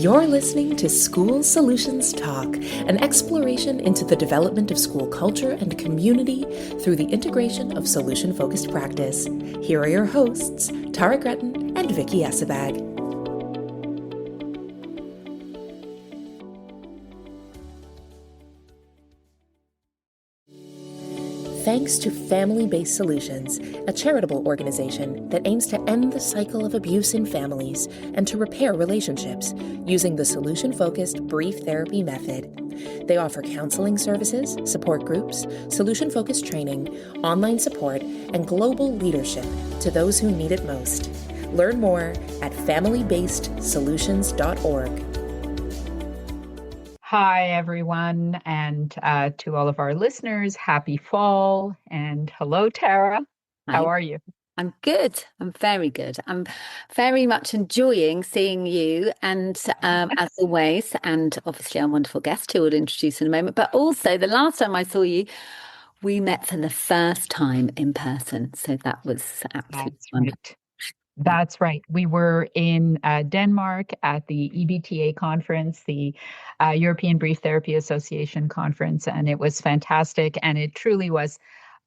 You're listening to School Solutions Talk, an exploration into the development of school culture and community through the integration of solution-focused practice. Here are your hosts, Tara Gretton and Vicky Esabag. Thanks to Family-Based Solutions, a charitable organization that aims to end the cycle of abuse in families and to repair relationships using the solution-focused brief therapy method. They offer counseling services, support groups, solution-focused training, online support, and global leadership to those who need it most. Learn more at familybasedsolutions.org. Hi, everyone, and to all of our listeners, happy fall, and hello, Tara. How are you? I'm good. I'm very good. I'm very much enjoying seeing you and as always, and obviously our wonderful guest who we'll introduce in a moment, but also the last time I saw you, we met for the first time in person. So that was absolutely wonderful. Right. That's right. We were in Denmark at the EBTA conference, the European Brief Therapy Association conference, and it was fantastic. And it truly was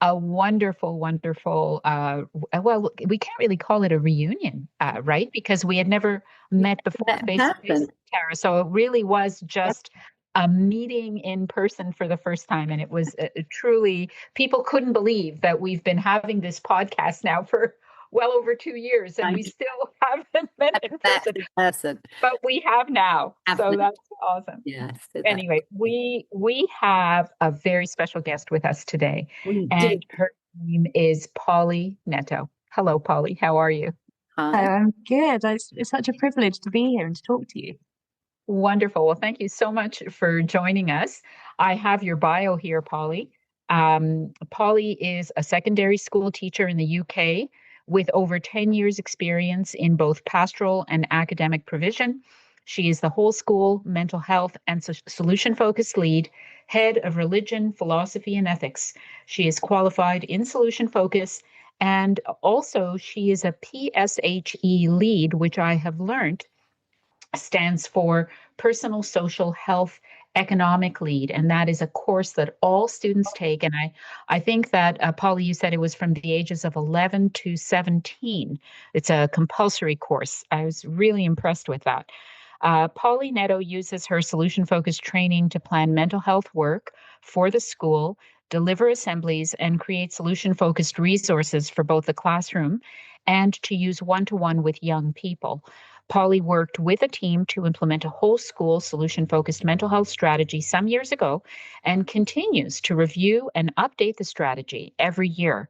a wonderful, wonderful, well, we can't really call it a reunion, right? Because we had never met before face-to-face, Tara. So it really was just a meeting in person for the first time. And it was truly, people couldn't believe that we've been having this podcast now for well over 2 years, and we still haven't met in person. But we have now, so that's awesome. Yes. Anyway, we have a very special guest with us today, and her name is Polly Netto. Hello, Polly. How are you? Hi. I'm good. It's such a privilege to be here and to talk to you. Wonderful. Well, thank you so much for joining us. I have your bio here, Polly. Polly is a secondary school teacher in the UK with over 10 years experience in both pastoral and academic provision. She is the whole school mental health and solution-focused lead, head of religion, philosophy, and ethics. She is qualified in solution focus, and also she is a PSHE lead, which I have learned stands for Personal Social Health Economic Lead, and that is a course that all students take. And I think that, Polly, you said it was from the ages of 11 to 17. It's a compulsory course. I was really impressed with that. Polly Netto uses her solution-focused training to plan mental health work for the school, deliver assemblies, and create solution-focused resources for both the classroom and to use one-to-one with young people. Polly worked with a team to implement a whole school solution-focused mental health strategy some years ago and continues to review and update the strategy every year.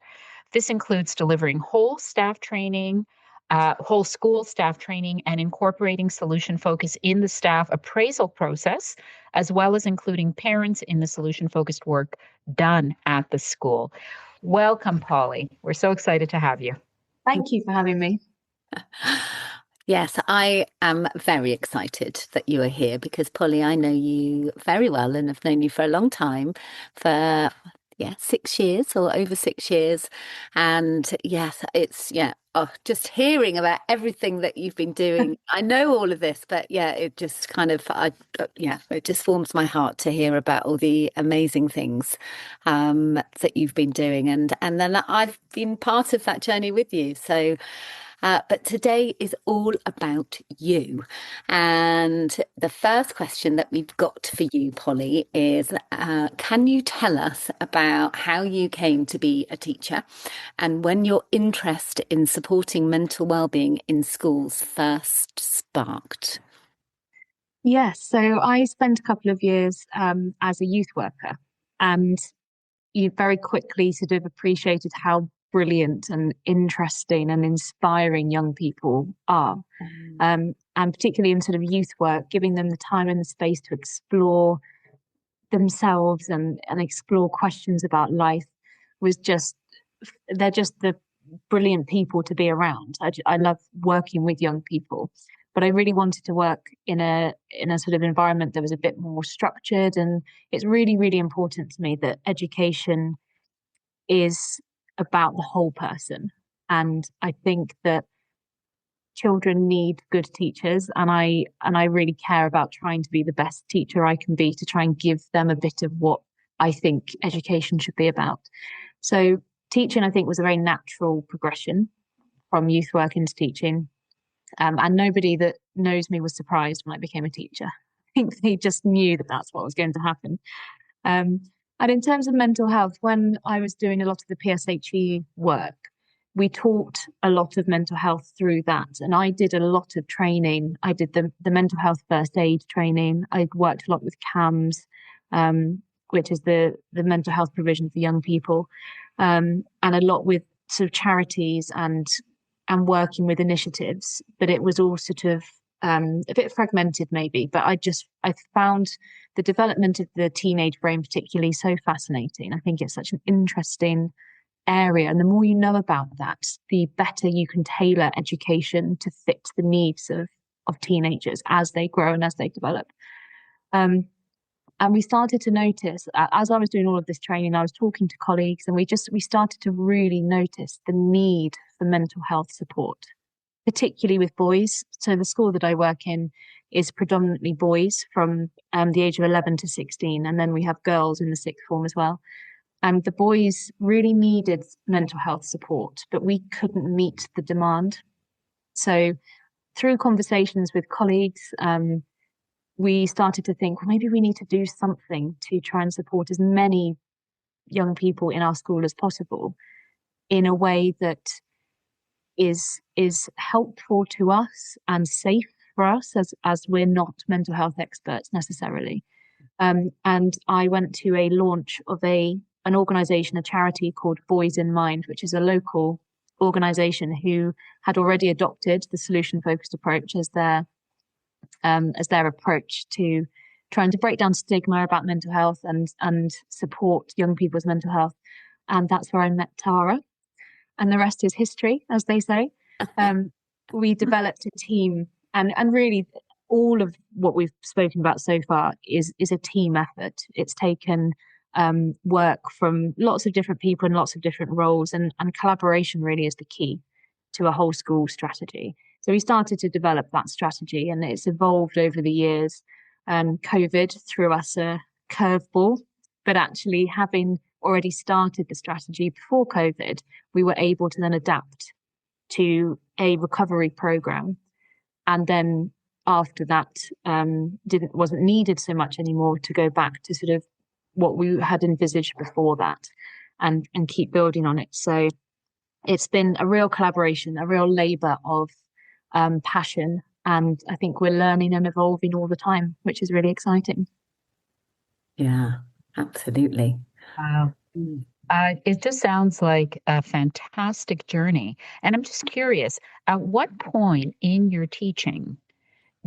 This includes delivering whole staff training, whole school staff training, and incorporating solution focus in the staff appraisal process, as well as including parents in the solution-focused work done at the school. Welcome, Polly. We're so excited to have you. Thank you for having me. Yes, I am very excited that you are here because, Polly, I know you very well and have known you for a long time, for 6 years or over 6 years. And yes, it's, just hearing about everything that you've been doing. I know all of this, but it just kind of, it just warms my heart to hear about all the amazing things that you've been doing. And then I've been part of that journey with you. So but today is all about you. And the first question that we've got for you, Polly, is can you tell us about how you came to be a teacher and when your interest in supporting mental well-being in schools first sparked? Yes, so I spent a couple of years as a youth worker, and you very quickly sort of appreciated how brilliant and interesting and inspiring young people are. And particularly in sort of youth work, giving them the time and the space to explore themselves and explore questions about life they're just the brilliant people to be around. I love working with young people, but I really wanted to work in a sort of environment that was a bit more structured. And it's really, really important to me that education is about the whole person. And I think that children need good teachers, and I really care about trying to be the best teacher I can be, to try and give them a bit of what I think education should be about. So teaching, I think, was a very natural progression from youth work into teaching. And nobody that knows me was surprised when I became a teacher. I think they just knew that that's what was going to happen. And in terms of mental health, when I was doing a lot of the PSHE work, we taught a lot of mental health through that. And I did a lot of training. I did the mental health first aid training. I worked a lot with CAMS, which is the mental health provision for young people, and a lot with sort of charities and working with initiatives. But it was all sort of a bit fragmented maybe, but I found the development of the teenage brain particularly so fascinating. I think it's such an interesting area, and the more you know about that, the better you can tailor education to fit the needs of teenagers as they grow and as they develop. And we started to notice, as I was doing all of this training, I was talking to colleagues, and we started to really notice the need for mental health support, particularly with boys. So the school that I work in is predominantly boys from the age of 11 to 16. And then we have girls in the sixth form as well. And the boys really needed mental health support, but we couldn't meet the demand. So through conversations with colleagues, we started to think, well, maybe we need to do something to try and support as many young people in our school as possible in a way that is helpful to us and safe for us, as we're not mental health experts necessarily. And I went to a launch of an organisation, a charity called Boys in Mind, which is a local organisation who had already adopted the solution-focused approach as their approach to trying to break down stigma about mental health and support young people's mental health. And that's where I met Tara. And the rest is history, as they say. We developed a team, and really all of what we've spoken about so far is a team effort. It's taken work from lots of different people in lots of different roles, and collaboration really is the key to a whole school strategy. So we started to develop that strategy, and it's evolved over the years. COVID threw us a curveball, but actually having already started the strategy before COVID, we were able to then adapt to a recovery program. And then after that, wasn't needed so much anymore to go back to sort of what we had envisaged before that and keep building on it. So it's been a real collaboration, a real labour of passion. And I think we're learning and evolving all the time, which is really exciting. Yeah, absolutely. Wow. It just sounds like a fantastic journey. And I'm just curious, at what point in your teaching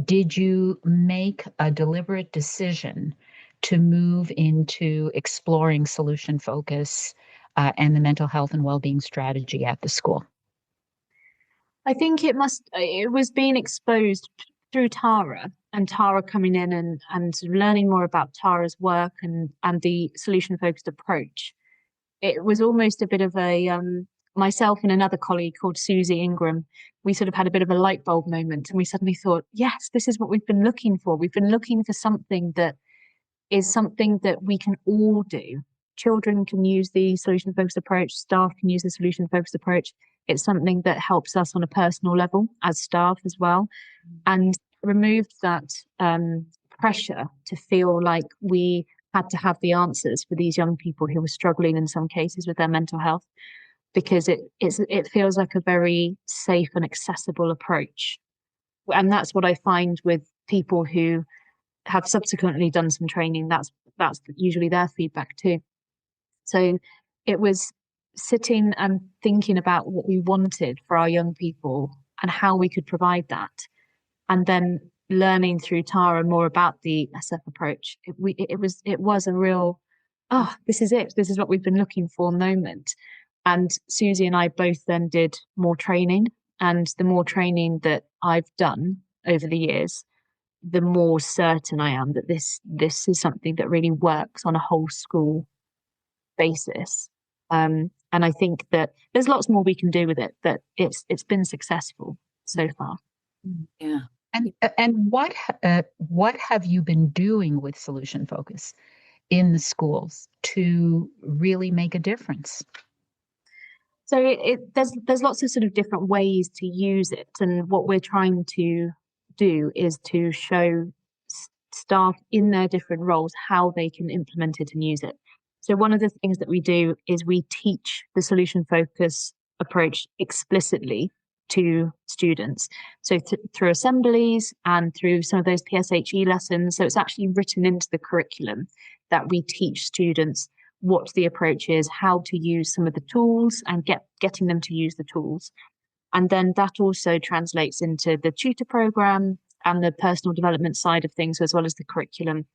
did you make a deliberate decision to move into exploring solution focus and the mental health and well-being strategy at the school? I think it was being exposed through Tara, and Tara coming in and sort of learning more about Tara's work and the solution-focused approach. It was almost a bit of a, myself and another colleague called Susie Ingram, we sort of had a bit of a light bulb moment, and we suddenly thought, yes, this is what we've been looking for. We've been looking for something that is something that we can all do. Children can use the solution-focused approach, staff can use the solution-focused approach. It's something that helps us on a personal level as staff as well, and removed that pressure to feel like we had to have the answers for these young people who were struggling in some cases with their mental health, because it feels like a very safe and accessible approach. And that's what I find with people who have subsequently done some training. That's usually their feedback too. So it was sitting and thinking about what we wanted for our young people and how we could provide that, and then learning through Tara more about the SF approach. It was a real, this is it. This is what we've been looking for moment. And Susie and I both then did more training, and the more training that I've done over the years, the more certain I am that this is something that really works on a whole school basis. And I think that there's lots more we can do with it, but it's been successful. so far. Yeah. And what have you been doing with solution focus in the schools to really make a difference? So there's lots of sort of different ways to use it, and what we're trying to do is to show staff in their different roles how they can implement it and use it. So one of the things that we do is we teach the solution focus approach explicitly to students. So through assemblies and through some of those PSHE lessons. So it's actually written into the curriculum that we teach students what the approach is, how to use some of the tools, and getting them to use the tools. And then that also translates into the tutor program and the personal development side of things, as well as the curriculum.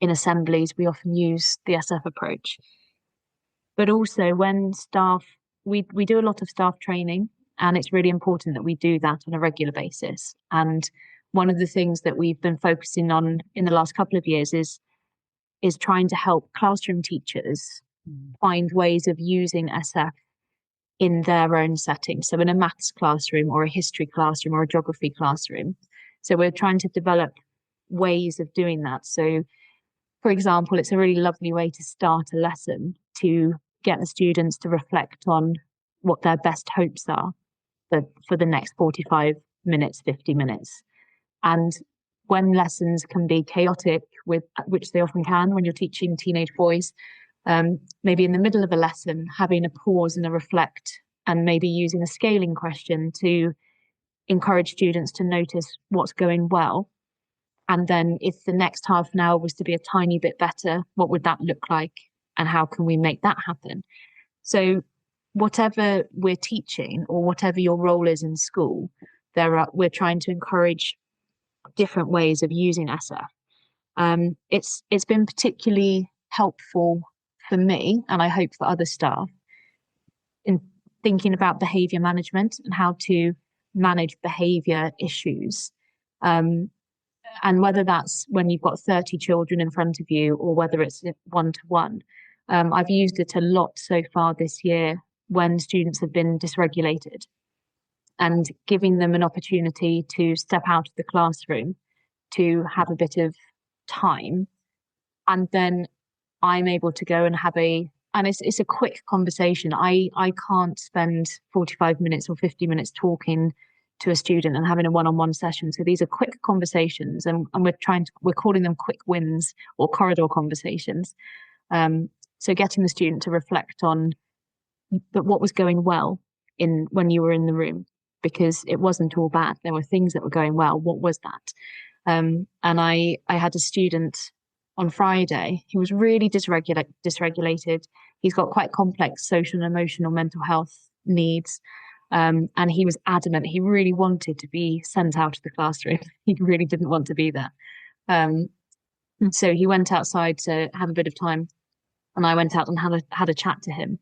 In assemblies, we often use the SF approach. But also when staff, we do a lot of staff training, and it's really important that we do that on a regular basis. And one of the things that we've been focusing on in the last couple of years is trying to help classroom teachers find ways of using SF in their own setting. So in a maths classroom or a history classroom or a geography classroom. So we're trying to develop ways of doing that. So, for example, it's a really lovely way to start a lesson to get the students to reflect on what their best hopes are for the next 45 minutes, 50 minutes. And when lessons can be chaotic, which they often can when you're teaching teenage boys, maybe in the middle of a lesson, having a pause and a reflect, and maybe using a scaling question to encourage students to notice what's going well. And then if the next half an hour was to be a tiny bit better, what would that look like? And how can we make that happen? So whatever we're teaching or whatever your role is in school, we're trying to encourage different ways of using SF. It's been particularly helpful for me, and I hope for other staff, in thinking about behaviour management and how to manage behaviour issues. And whether that's when you've got 30 children in front of you or whether it's one-to-one. I've used it a lot so far this year when students have been dysregulated, and giving them an opportunity to step out of the classroom to have a bit of time. And then I'm able to go and it's a quick conversation. I can't spend 45 minutes or 50 minutes talking to a student and having a one-on-one session. So these are quick conversations, and we're calling them quick wins or corridor conversations. So getting the student to reflect on what was going well when you were in the room, because it wasn't all bad. There were things that were going well. What was that? And I had a student on Friday. He was really dysregulated. He's got quite complex social and emotional mental health needs. And he was adamant. He really wanted to be sent out of the classroom. He really didn't want to be there. So he went outside to have a bit of time, and I went out and had a chat to him.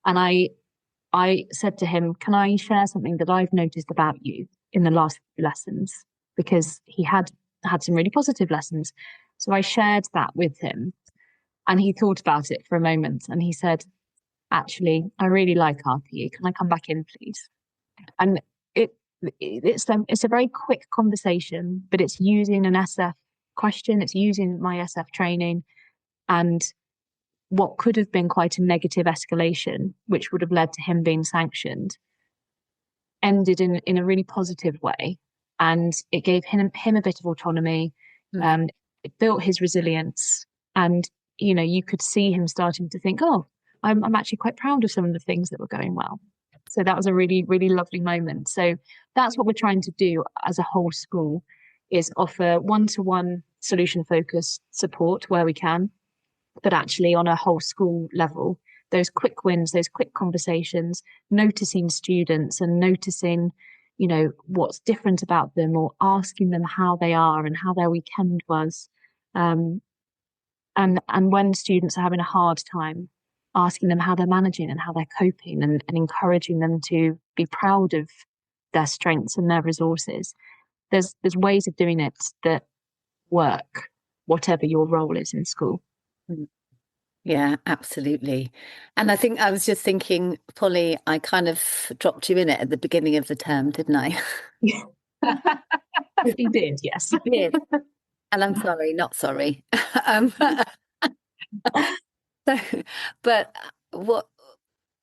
And I said to him, can I share something that I've noticed about you in the last lessons? Because he had some really positive lessons. So I shared that with him, and he thought about it for a moment, and he said, actually, I really like RPE. Can I come back in, please? And it's a very quick conversation, but it's using an SF question. It's using my SF training, and what could have been quite a negative escalation, which would have led to him being sanctioned, ended in a really positive way. And it gave him a bit of autonomy. It built his resilience. And, you could see him starting to think, oh, I'm actually quite proud of some of the things that were going well. So that was a really, really lovely moment. So that's what we're trying to do as a whole school, is offer one-to-one solution-focused support where we can, but actually on a whole school level, those quick wins, those quick conversations, noticing students and noticing, what's different about them, or asking them how they are and how their weekend was. And when students are having a hard time, asking them how they're managing and how they're coping, and encouraging them to be proud of their strengths and their resources. There's ways of doing it that work, whatever your role is in school. Yeah, absolutely. And I think I was just thinking, Polly, I kind of dropped you in it at the beginning of the term, didn't I? You did, yes. You did. And I'm sorry, not sorry. um, so, but what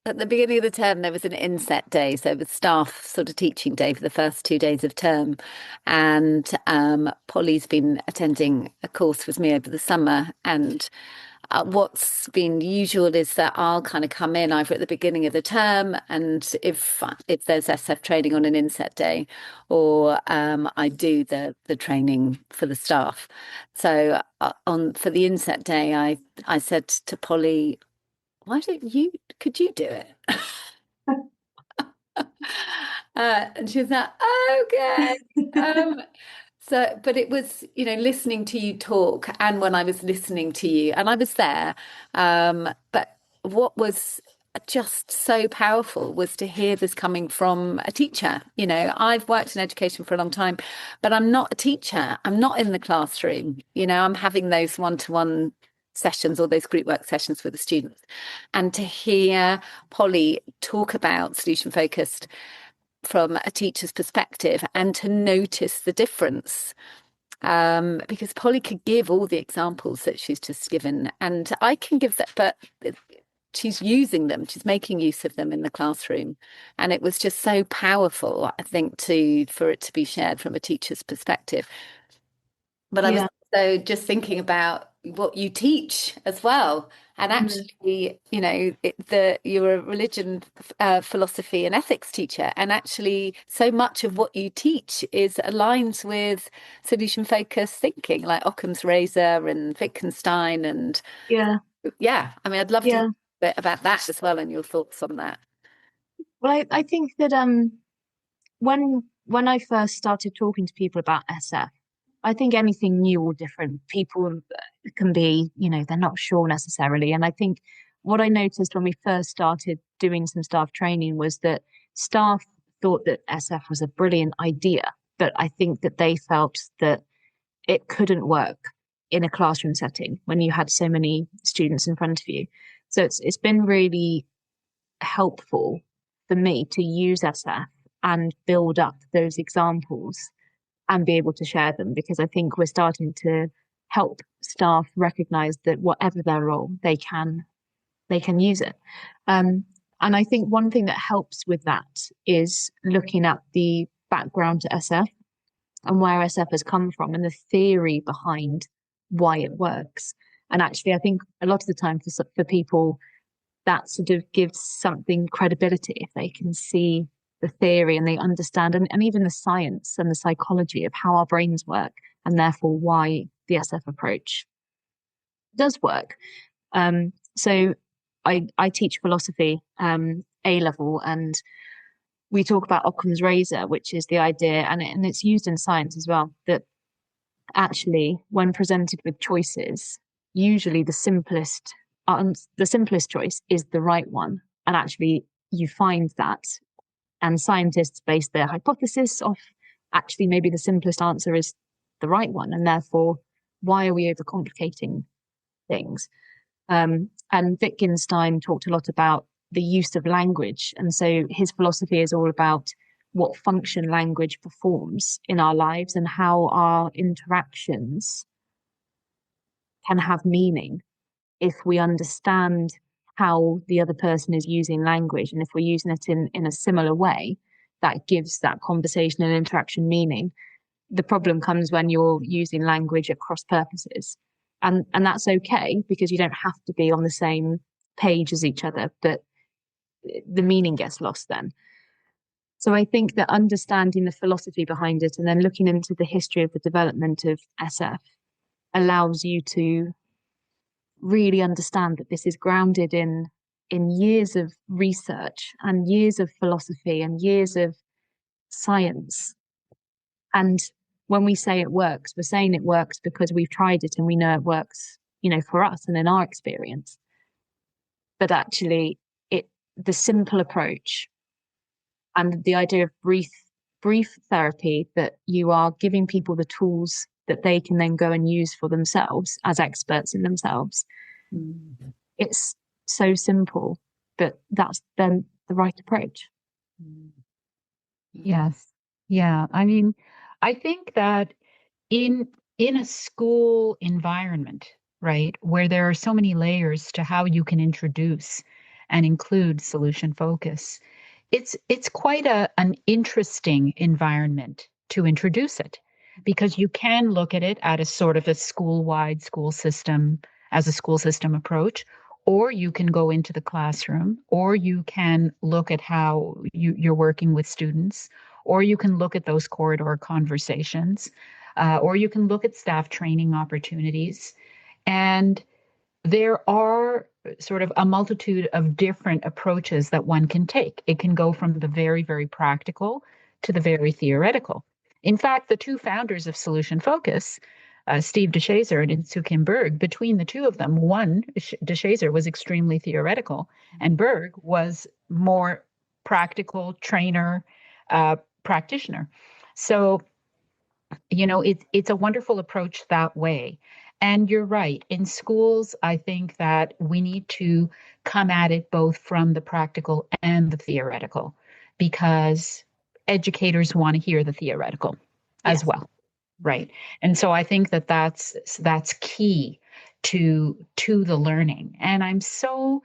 at the beginning of the term, there was an inset day. So it was staff sort of teaching day for the first 2 days of term. And Polly's been attending a course with me over the summer. And what's been usual is that I'll kind of come in either at the beginning of the term, and if there's SF training on an inset day, or I do the training for the staff. So for the inset day, I said to Polly, why don't you, could you do it? And she was like, okay. But it was, listening to you talk, and when I was listening to you, and I was there, but what was just so powerful was to hear this coming from a teacher. I've worked in education for a long time, but I'm not a teacher. I'm not in the classroom. I'm having those one-to-one sessions or those group work sessions with the students, and to hear Polly talk about solution focused from a teacher's perspective, and to notice the difference, because Polly could give all the examples that she's just given, and I can give that, but she's using them, she's making use of them in the classroom, and it was just so powerful, I think, for it to be shared from a teacher's perspective. But I was also just thinking about what you teach as well. And actually, you're a religion, philosophy and ethics teacher. And actually, so much of what you teach is aligned with solution-focused thinking, like Occam's razor and Wittgenstein. And I mean, I'd love to hear a bit about that as well, and your thoughts on that. Well, I think that when I first started talking to people about SF, I think anything new or different, people can be, they're not sure necessarily. And I think what I noticed when we first started doing some staff training was that staff thought that SF was a brilliant idea, but I think that they felt that it couldn't work in a classroom setting when you had so many students in front of you. So it's been really helpful for me to use SF and build up those examples and be able to share them, because I think we're starting to help staff recognize that whatever their role, they can use it. And I think one thing that helps with that is looking at the background to SF and where SF has come from and the theory behind why it works. And actually, I think a lot of the time for people, that sort of gives something credibility if they can see the theory and they understand, and even the science and the psychology of how our brains work, and therefore why the SF approach does work. So I teach philosophy A level, and we talk about Occam's razor, which is the idea, and it's used in science as well, that actually when presented with choices, usually the simplest choice is the right one. And actually you find that, and scientists base their hypothesis off actually maybe the simplest answer is the right one, and therefore why are we overcomplicating things? And Wittgenstein talked a lot about the use of language, and so his philosophy is all about what function language performs in our lives and how our interactions can have meaning if we understand how the other person is using language, and if we're using it in a similar way, that gives that conversation and interaction meaning. The problem comes when you're using language at cross purposes, and that's okay, because you don't have to be on the same page as each other, but the meaning gets lost then. So I think that understanding the philosophy behind it and then looking into the history of the development of SF allows you to really understand that this is grounded in years of research and years of philosophy and years of science. And when we say it works, we're saying it works because we've tried it and we know it works, for us and in our experience. But actually, the simple approach and the idea of brief therapy, that you are giving people the tools that they can then go and use for themselves as experts in themselves, it's so simple, but that's then the right approach. Yes. Yeah. I mean, I think that in a school environment, right, where there are so many layers to how you can introduce and include solution focus, it's quite an interesting environment to introduce it, because you can look at it at a sort of a school-wide school system, as a school system approach, or you can go into the classroom, or you can look at how you're working with students, or you can look at those corridor conversations, or you can look at staff training opportunities. And there are sort of a multitude of different approaches that one can take. It can go from the very, very practical to the very theoretical. In fact, the two founders of Solution Focus, Steve DeShazer and Sue Kim Berg, between the two of them, one, DeShazer, was extremely theoretical, and Berg was more practical trainer, practitioner. So, you know, it's a wonderful approach that way. And you're right. In schools, I think that we need to come at it both from the practical and the theoretical, because educators want to hear the theoretical as Yes. well. Right. And so I think that that's key to the learning. And I'm so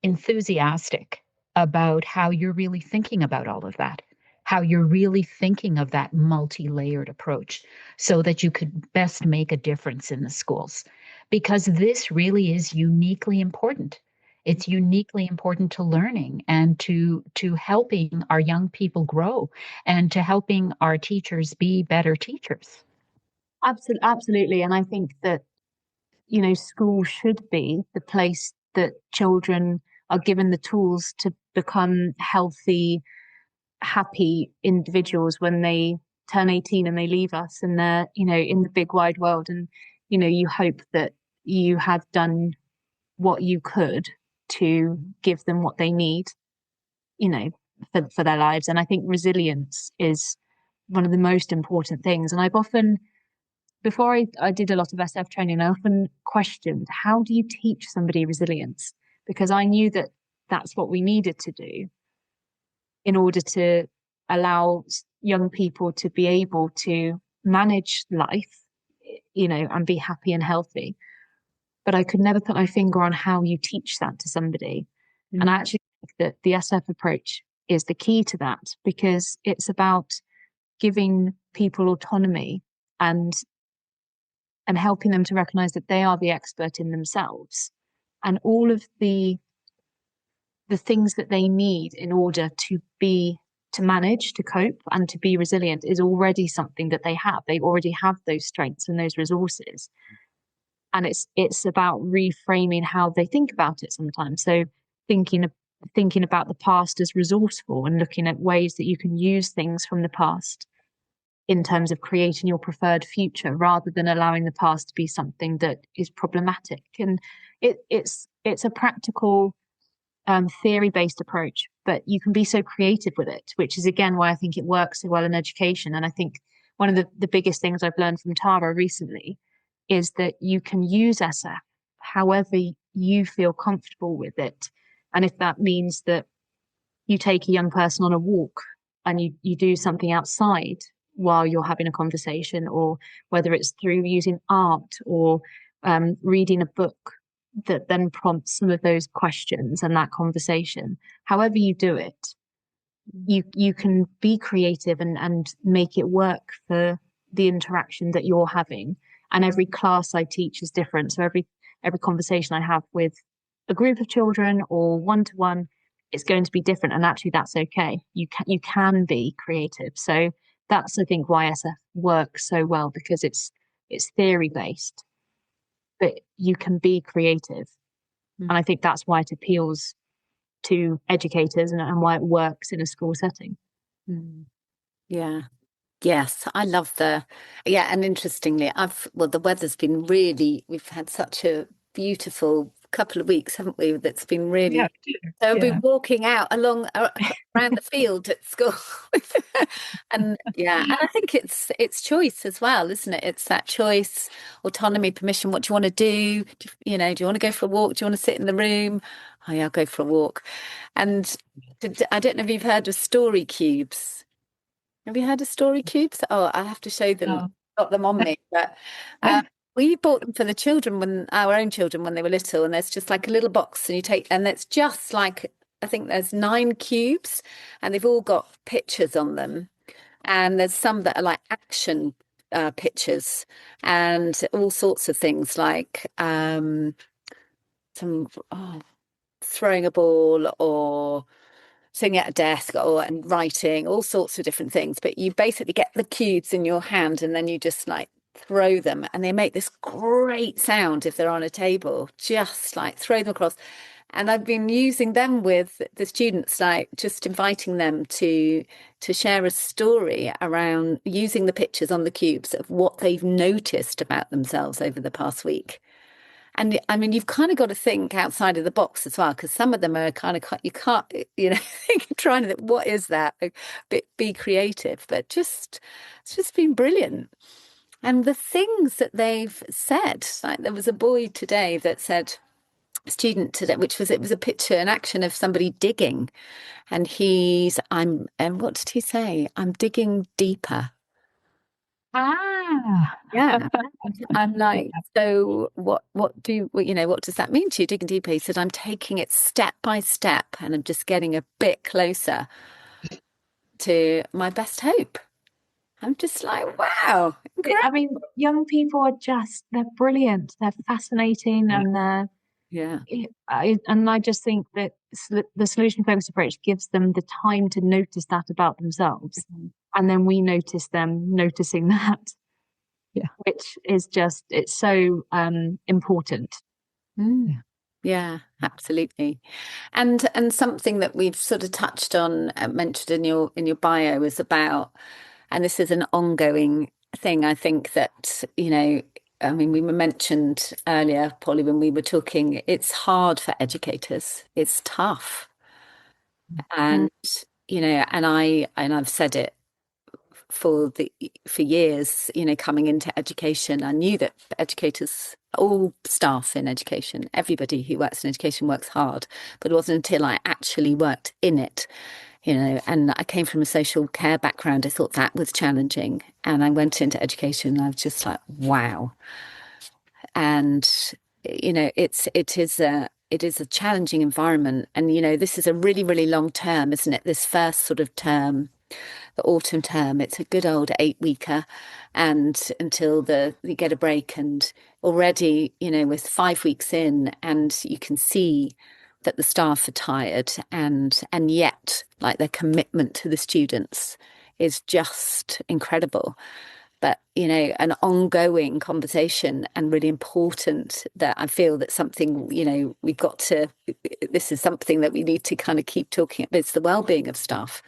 enthusiastic about how you're really thinking about all of that, how you're really thinking of that multi-layered approach so that you could best make a difference in the schools. Because this really is uniquely important. It's uniquely important to learning and to helping our young people grow and to helping our teachers be better teachers. Absolutely. And I think that, you know, school should be the place that children are given the tools to become healthy, happy individuals when they turn 18 and they leave us and they're, you know, in the big wide world. And, you know, you hope that you have done what you could to give them what they need, you know, for their lives. And I think resilience is one of the most important things. And I've often, before I did a lot of SF training, I often questioned, how do you teach somebody resilience? Because I knew that that's what we needed to do in order to allow young people to be able to manage life, you know, and be happy and healthy. But I could never put my finger on how you teach that to somebody. Mm-hmm. And I actually think that the SF approach is the key to that, because it's about giving people autonomy and helping them to recognize that they are the expert in themselves, and all of the things that they need in order to manage, to cope, and to be resilient is already something that they have. They already have those strengths and those resources. And it's about reframing how they think about it sometimes. So thinking about the past as resourceful and looking at ways that you can use things from the past in terms of creating your preferred future, rather than allowing the past to be something that is problematic. And it's a practical, theory-based approach, but you can be so creative with it, which is again why I think it works so well in education. And I think one of the biggest things I've learned from Tara recently is that you can use SF however you feel comfortable with it. And if that means that you take a young person on a walk and you do something outside while you're having a conversation, or whether it's through using art or reading a book that then prompts some of those questions and that conversation, however you do it, you can be creative and make it work for the interaction that you're having. And every class I teach is different. So every conversation I have with a group of children or one-to-one, it's going to be different. And actually that's okay. You can be creative. So that's, I think, why SF works so well, because it's theory based, but you can be creative. And I think that's why it appeals to educators and why it works in a school setting. Yeah. Yes, I love and interestingly, the weather's been we've had such a beautiful couple of weeks, haven't we? That's been really. Yeah. So I've Yeah. been walking out along around the field at school, and I think it's choice as well, isn't it? It's that choice, autonomy, permission. What do you want to do? Do you want to go for a walk? Do you want to sit in the room? Oh yeah, I'll go for a walk. And I don't know if you've heard of story cubes. Have you heard of story cubes? Oh, I have to show them. No. Got them on me, but we bought them for the children our own children when they were little. And there's just like a little box, and it's just like, I think there's 9 cubes, and they've all got pictures on them. And there's some that are like action pictures, and all sorts of things like throwing a ball or sitting at a desk and writing, all sorts of different things. But you basically get the cubes in your hand, and then you just like throw them, and they make this great sound if they're on a table. Just like throw them across. And I've been using them with the students, like just inviting them to share a story around using the pictures on the cubes of what they've noticed about themselves over the past week. And I mean, you've kind of got to think outside of the box as well, because some of them are kind of, you can't, trying to think, what is that? Be creative, but it's just been brilliant. And the things that they've said, like there was a boy today that said, student today, it was a picture, an action of somebody digging, and and what did he say? I'm digging deeper. Yeah. I'm like, so what does that mean to you, digging deeper? He said, I'm taking it step by step, and I'm just getting a bit closer to my best hope. I'm just like, wow. I mean, young people they're brilliant. They're fascinating, and I just think that the solution focused approach gives them the time to notice that about themselves, and then we notice them noticing that. Yeah, which is it's so important. Yeah, absolutely. And something that we've sort of touched on, mentioned in your bio, is about, and this is an ongoing thing, I think, that I mean, we mentioned earlier, Polly, when we were talking, it's hard for educators. It's tough. And and I've said it for years, coming into education, I knew that educators, all staff in education, everybody who works in education works hard, but it wasn't until I actually worked in it, and I came from a social care background, I thought that was challenging, and I went into education and I was just like, wow. And it is a challenging environment, and this is a really, really long term, isn't it? This first sort of term, the autumn term, it's a good old 8-weeker, and until you get a break. And already, we're 5 weeks in, and you can see that the staff are tired, and yet, like, their commitment to the students is just incredible. But an ongoing conversation, and really important, that I feel that something this is something that we need to kind of keep talking about. It's the well-being of staff,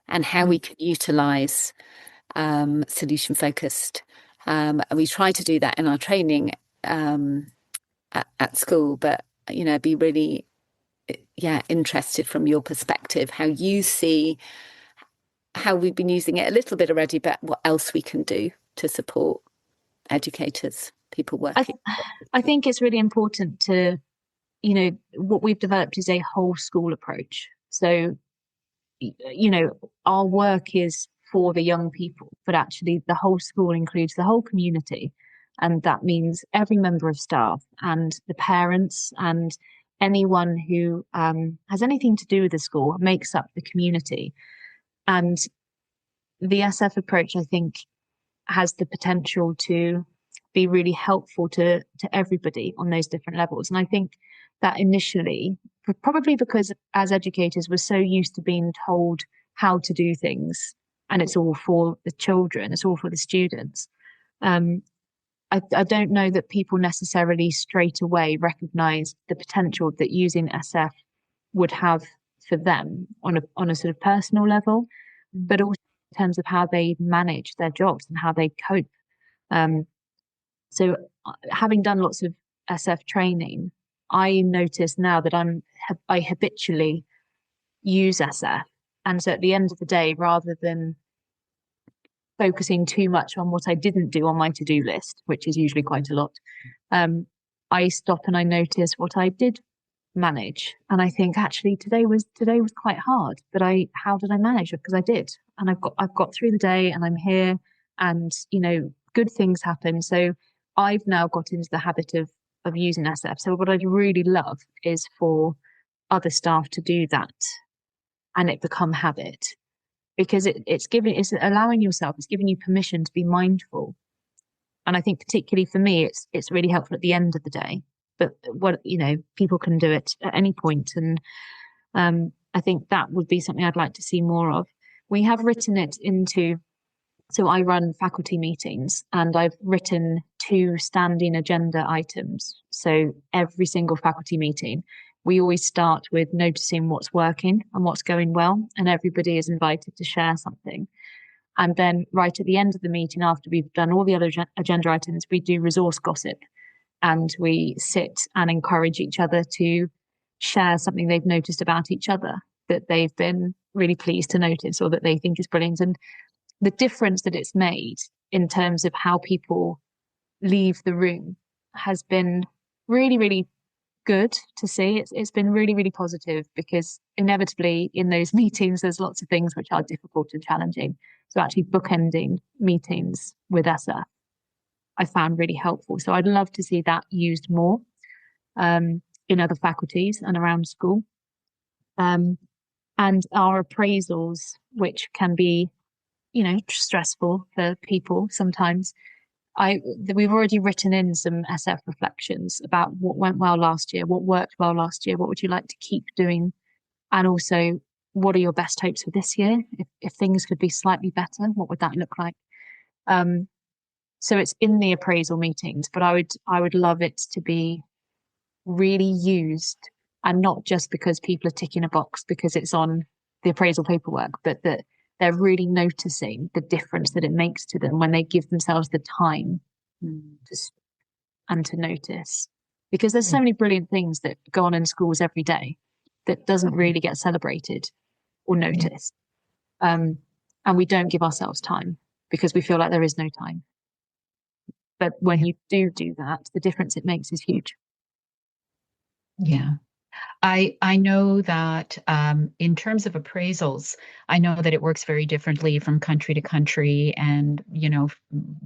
and how we can utilize solution focused. And we try to do that in our training at school, but be really interested from your perspective, how you see how we've been using it a little bit already, but what else we can do to support educators, people working. I think it's really important to, what we've developed is a whole school approach. So our work is for the young people, but actually the whole school includes the whole community. And that means every member of staff and the parents and anyone who has anything to do with the school makes up the community. And the SF approach, I think, has the potential to be really helpful to everybody on those different levels. And I think that initially, probably because as educators, we're so used to being told how to do things, and it's all for the children, it's all for the students. I don't know that people necessarily straight away recognize the potential that using SF would have for them on a sort of personal level, but also in terms of how they manage their jobs and how they cope. So having done lots of SF training, I notice now that I habitually use SF. And so at the end of the day, rather than focusing too much on what I didn't do on my to-do list, which is usually quite a lot, I stop and I notice what I did manage. And I think actually today was quite hard, but how did I manage it? Because I did. And I've got through the day and I'm here, and good things happen. So I've now got into the habit of using SF. So what I'd really love is for other staff to do that and it become habit, because it's allowing yourself, it's giving you permission to be mindful. And I think particularly for me, it's really helpful at the end of the day. But people can do it at any point. And I think that would be something I'd like to see more of. We have written it into, so I run faculty meetings and I've written 2 standing agenda items. So every single faculty meeting, we always start with noticing what's working and what's going well, and everybody is invited to share something. And then right at the end of the meeting, after we've done all the other agenda items, we do resource gossip, and we sit and encourage each other to share something they've noticed about each other that they've been really pleased to notice or that they think is brilliant. And the difference that it's made in terms of how people leave the room has been really, really good to see. It's been really, really positive, because inevitably in those meetings, there's lots of things which are difficult and challenging. So actually bookending meetings with ESSA, I found really helpful. So I'd love to see that used more in other faculties and around school. And our appraisals, which can be, stressful for people sometimes. We've already written in some SF reflections about what went well last year, what worked well last year, what would you like to keep doing, and also what are your best hopes for this year? If things could be slightly better, what would that look like? So it's in the appraisal meetings, but I would love it to be really used, and not just because people are ticking a box because it's on the appraisal paperwork, but that they're really noticing the difference that it makes to them when they give themselves the time to notice. Because there's so many brilliant things that go on in schools every day that doesn't really get celebrated or noticed. And we don't give ourselves time because we feel like there is no time. But when you do that, the difference it makes is huge. Yeah. I know that in terms of appraisals, I know that it works very differently from country to country and,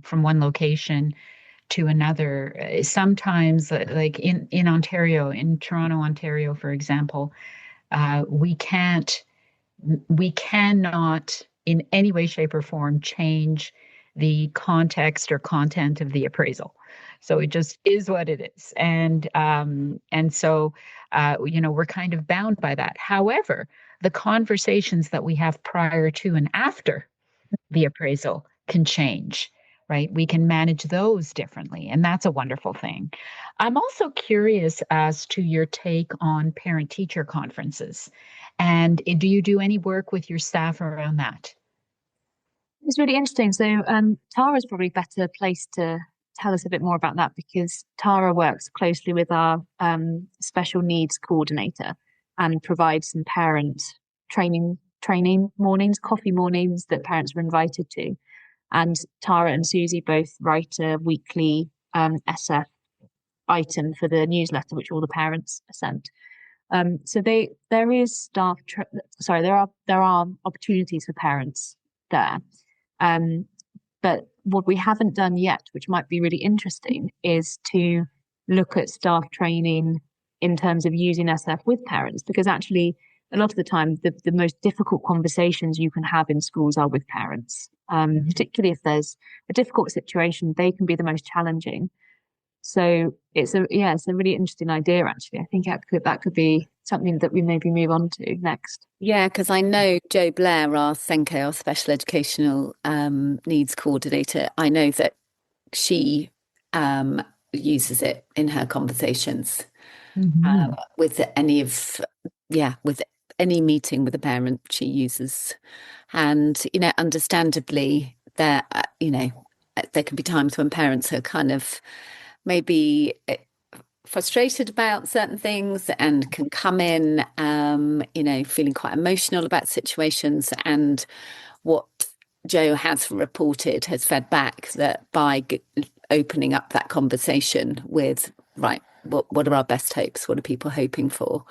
from one location to another. Sometimes, like in Ontario, in Toronto, Ontario, for example, we cannot in any way, shape, or form change the context or content of the appraisal. So it just is what it is. And so, we're kind of bound by that. However, the conversations that we have prior to and after the appraisal can change, right? We can manage those differently. And that's a wonderful thing. I'm also curious as to your take on parent-teacher conferences. And do you do any work with your staff around that? It's really interesting. So Tara's probably better placed to tell us a bit more about that, because Tara works closely with our special needs coordinator and provides some parent training mornings, coffee mornings that parents are invited to. And Tara and Susie both write a weekly SF item for the newsletter, which all the parents are sent. So there are opportunities for parents there. But what we haven't done yet, which might be really interesting, is to look at staff training in terms of using SF with parents, because actually a lot of the time the most difficult conversations you can have in schools are with parents, particularly if there's a difficult situation. They can be the most challenging. So it's a really interesting idea, actually. I think that could be something that we maybe move on to next. Yeah, because I know Jo Blair, our SENCO, our Special Educational Needs Coordinator, I know that she uses it in her conversations with any meeting with a parent she uses. And, understandably, there can be times when parents are kind of maybe frustrated about certain things and can come in, feeling quite emotional about situations. And what Joe has reported has fed back that by opening up that conversation with, right, what are our best hopes? What are people hoping for?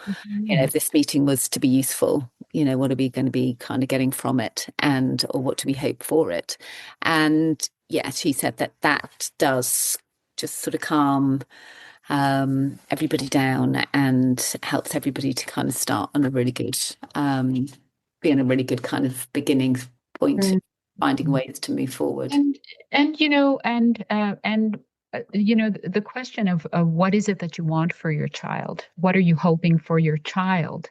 If this meeting was to be useful, what are we going to be kind of getting from it, or what do we hope for it? And yeah, she said that does just sort of calm everybody down and helps everybody to kind of start on a really good, be in a really good kind of beginning point, finding ways to move forward. The question of what is it that you want for your child? What are you hoping for your child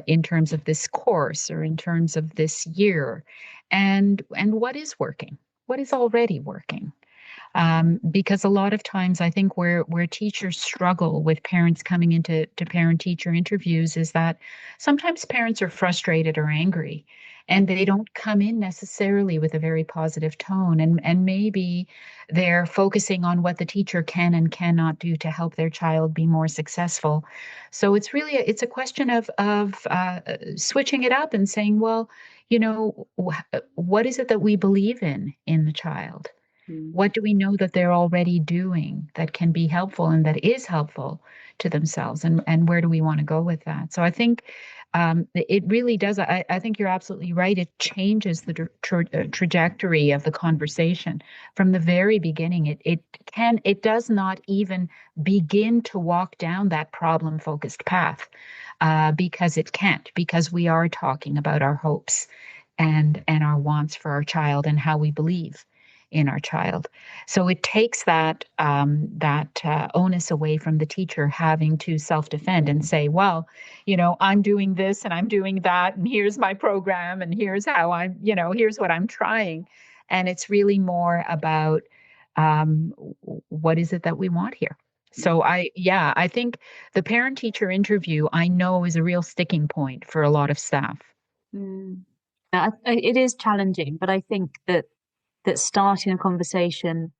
in terms of this course or in terms of this year? And what is working? What is already working? Because a lot of times I think where teachers struggle with parents coming into parent-teacher interviews is that sometimes parents are frustrated or angry, and they don't come in necessarily with a very positive tone, and maybe they're focusing on what the teacher can and cannot do to help their child be more successful. So it's really it's a question of switching it up and saying, well, what is it that we believe in the child? What do we know that they're already doing that can be helpful and that is helpful to themselves? And where do we want to go with that? So I think it really does. I think you're absolutely right. It changes the trajectory of the conversation from the very beginning. It does not even begin to walk down that problem-focused path because it can't, because we are talking about our hopes and our wants for our child and how we believe in our child. So it takes that onus away from the teacher having to self-defend and say, well, I'm doing this and I'm doing that, and here's my program, and here's how here's what I'm trying. And it's really more about what is it that we want here. So I think the parent-teacher interview, I know, is a real sticking point for a lot of staff. It is challenging, but I think that starting a conversation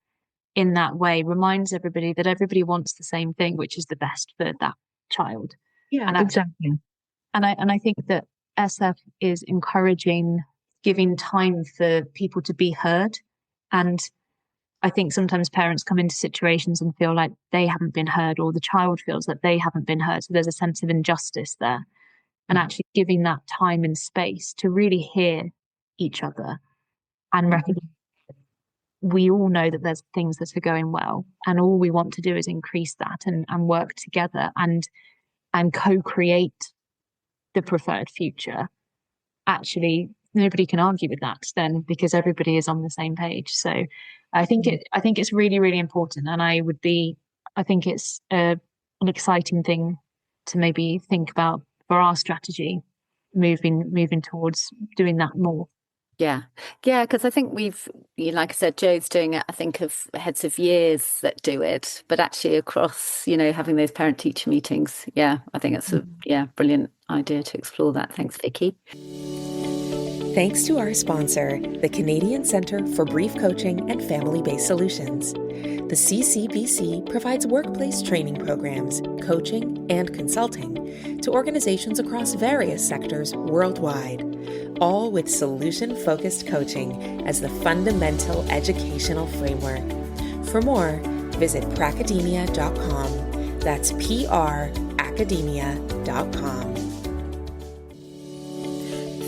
in that way reminds everybody that everybody wants the same thing, which is the best for that child. Yeah, and exactly. And I think that SF is encouraging giving time for people to be heard. And I think sometimes parents come into situations and feel like they haven't been heard, or the child feels that they haven't been heard. So there's a sense of injustice there. And actually giving that time and space to really hear each other and recognize we all know that there's things that are going well, and all we want to do is increase that and work together and co-create the preferred future. Actually, nobody can argue with that then, because everybody is on the same page. So I think it's really, really important, and I think it's an exciting thing to maybe think about for our strategy moving towards doing that more. Yeah, because I think like I said, Joe's doing it, I think, of heads of years that do it, but actually across, having those parent-teacher meetings. Yeah, I think it's a brilliant idea to explore that. Thanks, Vicky. Thanks to our sponsor, the Canadian Centre for Brief Coaching and Family-Based Solutions. The CCBC provides workplace training programs, coaching, and consulting to organizations across various sectors worldwide, all with solution-focused coaching as the fundamental educational framework. For more, visit pracademia.com. That's pracademia.com.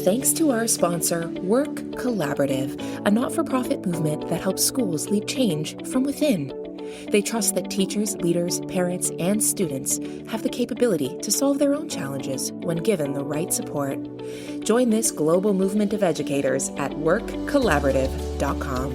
Thanks to our sponsor, Work Collaborative, a not-for-profit movement that helps schools lead change from within. They trust that teachers, leaders, parents, and students have the capability to solve their own challenges when given the right support. Join this global movement of educators at workcollaborative.com.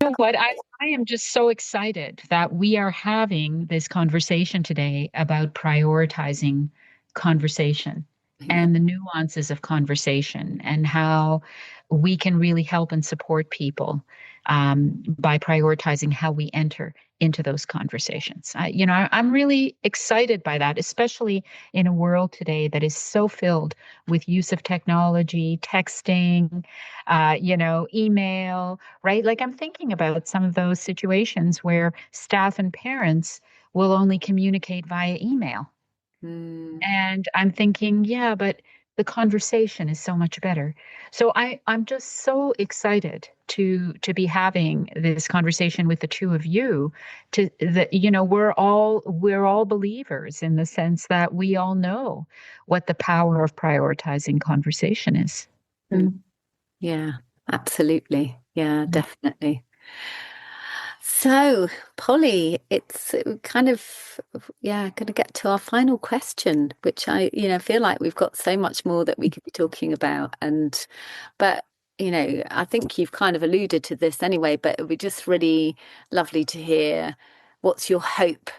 You know what? I am just so excited that we are having this conversation today about prioritizing conversation and the nuances of conversation and how we can really help and support people by prioritizing how we enter into those conversations. I'm really excited by that, especially in a world today that is so filled with use of technology, texting, email, right? Like I'm thinking about some of those situations where staff and parents will only communicate via email. And I'm thinking, yeah, but the conversation is so much better. So I'm just so excited to be having this conversation with the two of you. To that, we're all believers in the sense that we all know what the power of prioritizing conversation is. Yeah, absolutely. Yeah, definitely. So, Polly, it's kind of, going to get to our final question, which I feel like we've got so much more that we could be talking about. But, I think you've kind of alluded to this anyway, but it would be just really lovely to hear what's your hope,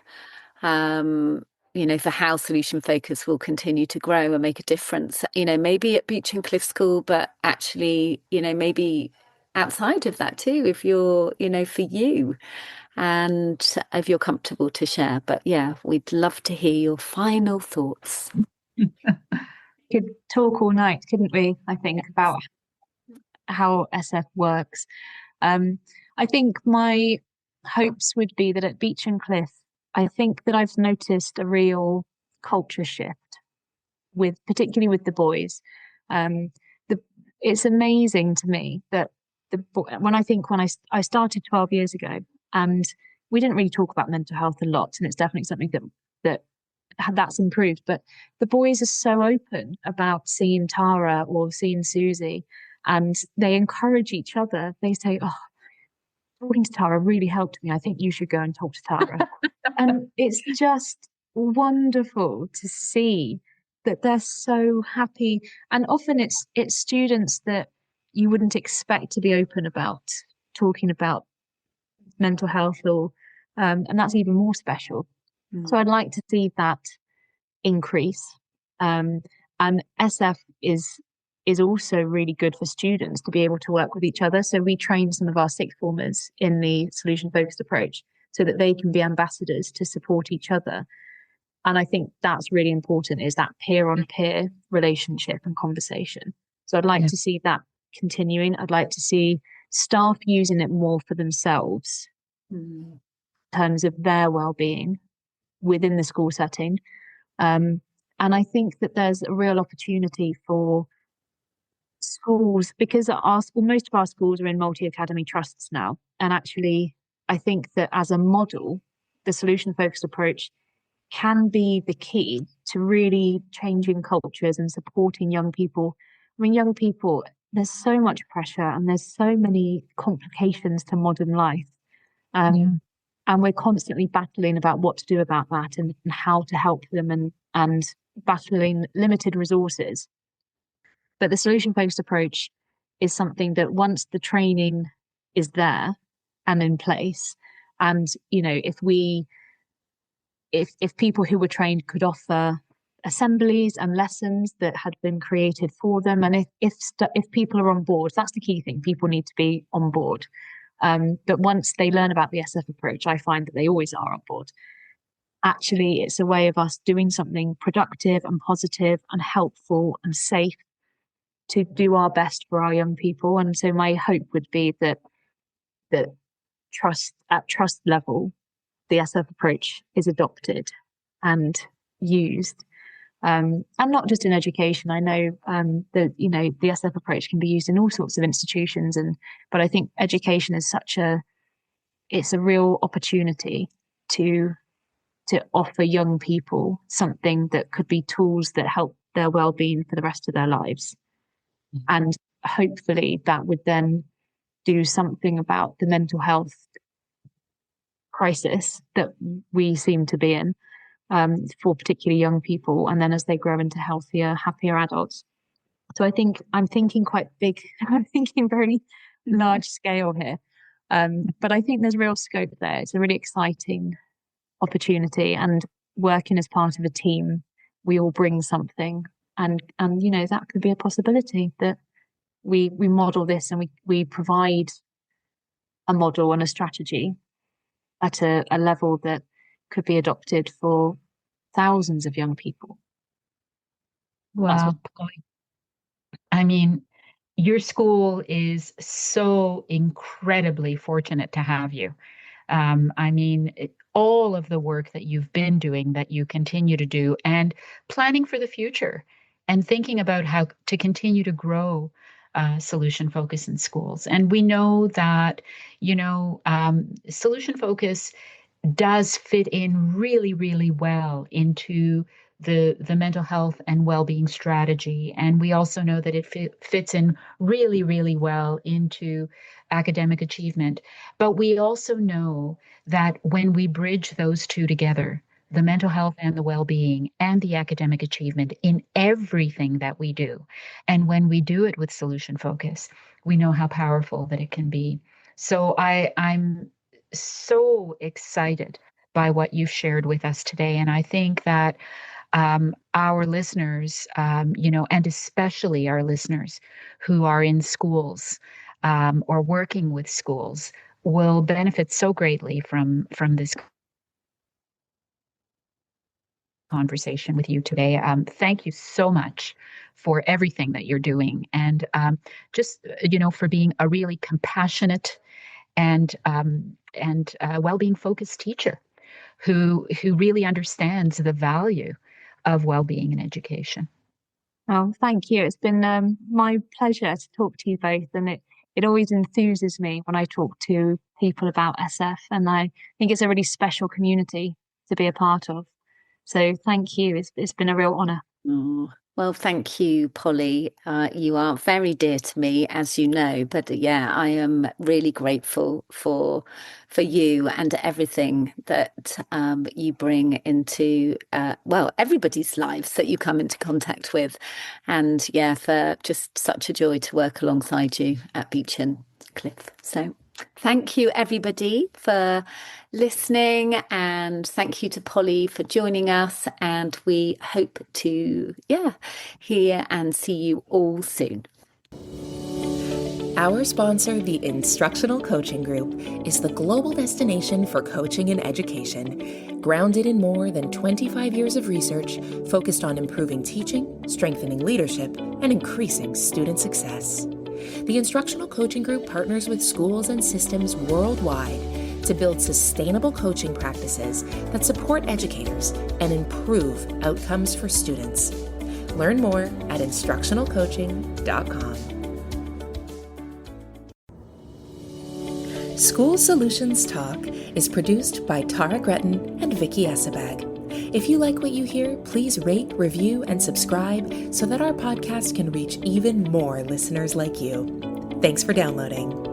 for how Solution Focus will continue to grow and make a difference, maybe at Beechen Cliff School, but actually, maybe outside of that too, if you're, for you, and if you're comfortable to share. But yeah, we'd love to hear your final thoughts. Could talk all night, couldn't we? I think about how SF works. I think my hopes would be that at Beechen Cliff, I think that I've noticed a real culture shift particularly with the boys. It's amazing to me that when I started 12 years ago, and we didn't really talk about mental health a lot, and it's definitely something that's improved. But the boys are so open about seeing Tara or seeing Susie, and they encourage each other. They say, "Oh, talking to Tara really helped me. I think you should go and talk to Tara." And it's just wonderful to see that they're so happy. And often it's students that you wouldn't expect to be open about talking about mental health, and that's even more special. So I'd like to see that increase. And SF is also really good for students to be able to work with each other. So we train some of our sixth formers in the solution focused approach so that they can be ambassadors to support each other. And I think that's really important, is that peer on peer relationship and conversation. So I'd like to see that continuing. I'd like to see staff using it more for themselves in terms of their well-being within the school setting. And I think that there's a real opportunity for schools, because most of our schools are in multi-academy trusts now. And actually, I think that as a model, the solution-focused approach can be the key to really changing cultures and supporting young people. I mean, young people, there's so much pressure and there's so many complications to modern life. And we're constantly battling about what to do about that and how to help them and battling limited resources. But the solution-focused approach is something that once the training is there and in place, and if people who were trained could offer assemblies and lessons that had been created for them, and if people are on board, that's the key thing. People need to be on board. But once they learn about the SF approach, I find that they always are on board. Actually, it's a way of us doing something productive and positive and helpful and safe to do our best for our young people. And so my hope would be that at trust level, the SF approach is adopted and used. And not just in education. I know that the SF approach can be used in all sorts of institutions, but I think education is it's a real opportunity to offer young people something that could be tools that help their well-being for the rest of their lives. And hopefully that would then do something about the mental health crisis that we seem to be in, for particularly young people, and then as they grow into healthier, happier adults. So I think I'm thinking quite big. I'm thinking very large scale here. But I think there's real scope there. It's a really exciting opportunity, and working as part of a team, we all bring something and that could be a possibility, that we model this and we provide a model and a strategy at a level that could be adopted for thousands of young people. Wow. I mean, your school is so incredibly fortunate to have you. All of the work that you've been doing, that you continue to do, and planning for the future, and thinking about how to continue to grow solution focus in schools. And we know that, solution focus does fit in really, really well into the mental health and well-being strategy. And we also know that it fits in really, really well into academic achievement. But we also know that when we bridge those two together, the mental health and the well-being and the academic achievement in everything that we do, and when we do it with solution focus, we know how powerful that it can be. So I'm so excited by what you've shared with us today. And I think that our listeners, and especially our listeners who are in schools or working with schools, will benefit so greatly from this conversation with you today. Thank you so much for everything that you're doing, and for being a really compassionate and well-being focused teacher who really understands the value of well-being in education. Oh, thank you. It's been my pleasure to talk to you both, and it always enthuses me when I talk to people about SF, and I think it's a really special community to be a part of. So thank you. It's been a real honour. Oh, well, thank you, Polly. You are very dear to me, as you know. But yeah, I am really grateful for you and everything that you bring into everybody's lives that you come into contact with. And yeah, for just such a joy to work alongside you at Beechen Cliff. So thank you, everybody, for listening, and thank you to Polly for joining us. And we hope to, hear and see you all soon. Our sponsor, the Instructional Coaching Group, is the global destination for coaching and education, grounded in more than 25 years of research focused on improving teaching, strengthening leadership, and increasing student success. The Instructional Coaching Group partners with schools and systems worldwide to build sustainable coaching practices that support educators and improve outcomes for students. Learn more at instructionalcoaching.com. School Solutions Talk is produced by Tara Gretton and Vicky Essebag. If you like what you hear, please rate, review, and subscribe so that our podcast can reach even more listeners like you. Thanks for downloading.